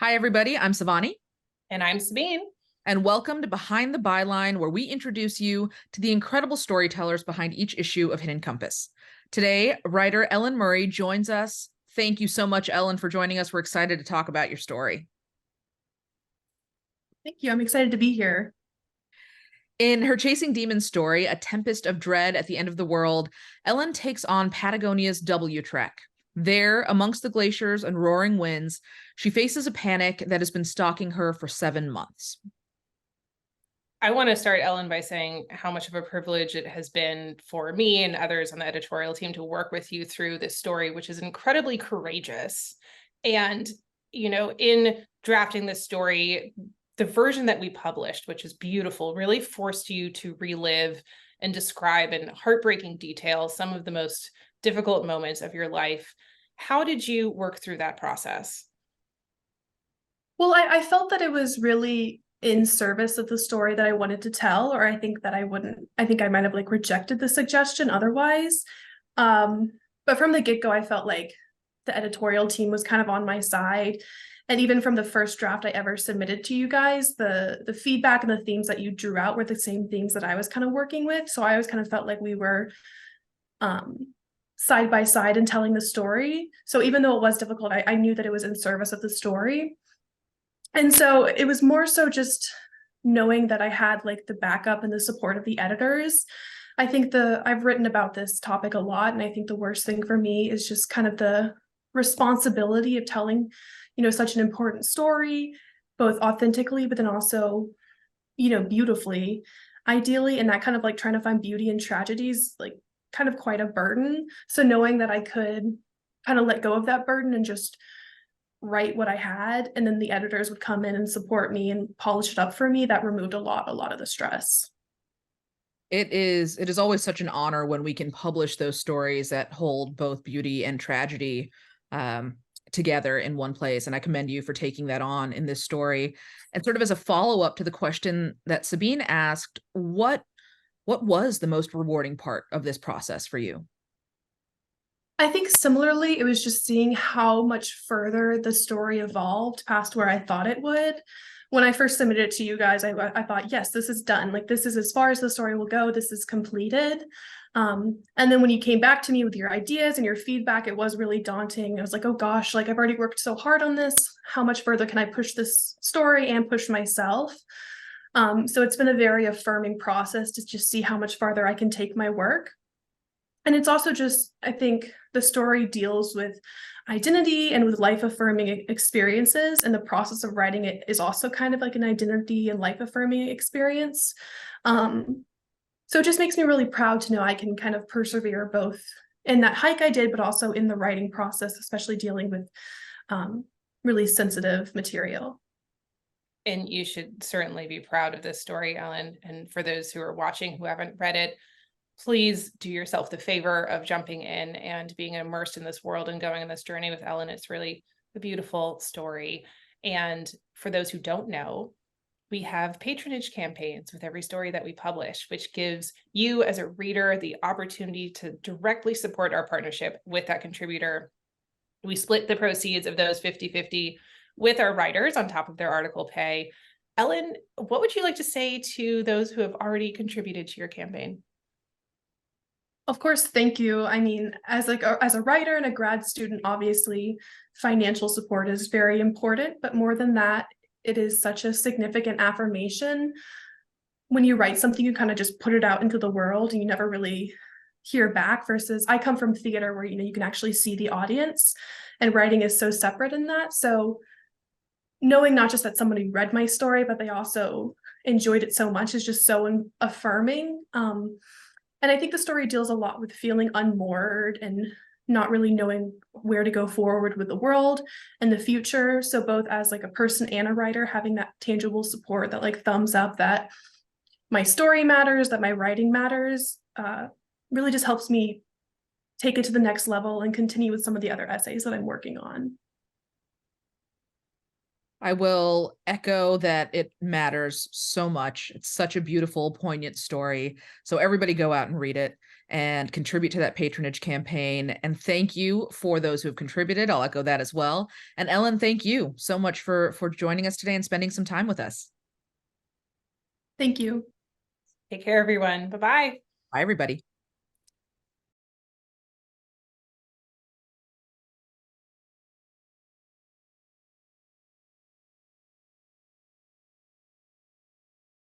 Hi, everybody. I'm Savani, And I'm Sabine. and welcome to Behind the Byline, where we introduce you to the incredible storytellers behind each issue of Hidden Compass. Today, writer Ellen Murray joins us. Thank you so much, Ellen, for joining us. We're excited to talk about your story. Thank you. I'm excited to be here. In her Chasing Demons story, A Tempest of Dread at the End of the World, Ellen takes on Patagonia's W Trek. There, amongst the glaciers and roaring winds, she faces a panic that has been stalking her for 7 months. I want to start, Ellen, by saying how much of a privilege it has been for me and others on the editorial team to work with you through this story, which is incredibly courageous. And, in drafting this story, the version that we published, which is beautiful, really forced you to relive and describe in heartbreaking detail some of the most difficult moments of your life. How did you work through that process? Well, I felt that it was really in service of the story that I wanted to tell, or I think that I think I might have rejected the suggestion otherwise. But from the get-go, I felt like the editorial team was kind of on my side. And even from the first draft I ever submitted to you guys, the feedback and the themes that you drew out were the same things that I was kind of working with. So I always kind of felt like we were side by side in telling the story. So even though it was difficult, I knew that it was in service of the story. And so it was more so just knowing that I had the backup and the support of the editors. I think I've written about this topic a lot, and I think the worst thing for me is just kind of the responsibility of telling, such an important story, both authentically, but then also, beautifully, ideally, and that kind of trying to find beauty in tragedies, kind of quite a burden. So knowing that I could kind of let go of that burden and just write what I had, and then the editors would come in and support me and polish it up for me, that removed a lot of the stress. It is always such an honor when we can publish those stories that hold both beauty and tragedy together in one place. And I commend you for taking that on in this story. And sort of as a follow-up to the question that Sabine asked, what was the most rewarding part of this process for you? I think similarly, it was just seeing how much further the story evolved past where I thought it would. When I first submitted it to you guys, I thought, yes, this is done. This is as far as the story will go. This is completed. And then when you came back to me with your ideas and your feedback, it was really daunting. I was like, oh gosh, I've already worked so hard on this. How much further can I push this story and push myself? So it's been a very affirming process to just see how much farther I can take my work. And it's also just, I think the story deals with identity and with life affirming experiences. And the process of writing it is also kind of like an identity and life affirming experience. So it just makes me really proud to know I can kind of persevere both in that hike I did, but also in the writing process, especially dealing with really sensitive material. And you should certainly be proud of this story, Ellen. And for those who are watching who haven't read it, please do yourself the favor of jumping in and being immersed in this world and going on this journey with Ellen. It's really a beautiful story. And for those who don't know, we have patronage campaigns with every story that we publish, which gives you as a reader the opportunity to directly support our partnership with that contributor. We split the proceeds of those 50-50 with our writers on top of their article pay. Ellen, what would you like to say to those who have already contributed to your campaign? Of course, thank you. I mean, as a writer and a grad student, obviously financial support is very important, but more than that, it is such a significant affirmation. When you write something, you kind of just put it out into the world and you never really hear back, versus I come from theater where you can actually see the audience, and writing is so separate in that. So knowing not just that somebody read my story, but they also enjoyed it so much is just so affirming. And I think the story deals a lot with feeling unmoored and not really knowing where to go forward with the world and the future. So both as a person and a writer, having that tangible support, that thumbs up that my story matters, that my writing matters, really just helps me take it to the next level and continue with some of the other essays that I'm working on. I will echo that it matters so much. It's such a beautiful, poignant story. So everybody go out and read it and contribute to that patronage campaign. And thank you for those who have contributed. I'll echo that as well. And Ellen, thank you so much for joining us today and spending some time with us. Thank you. Take care, everyone. Bye-bye. Bye, everybody.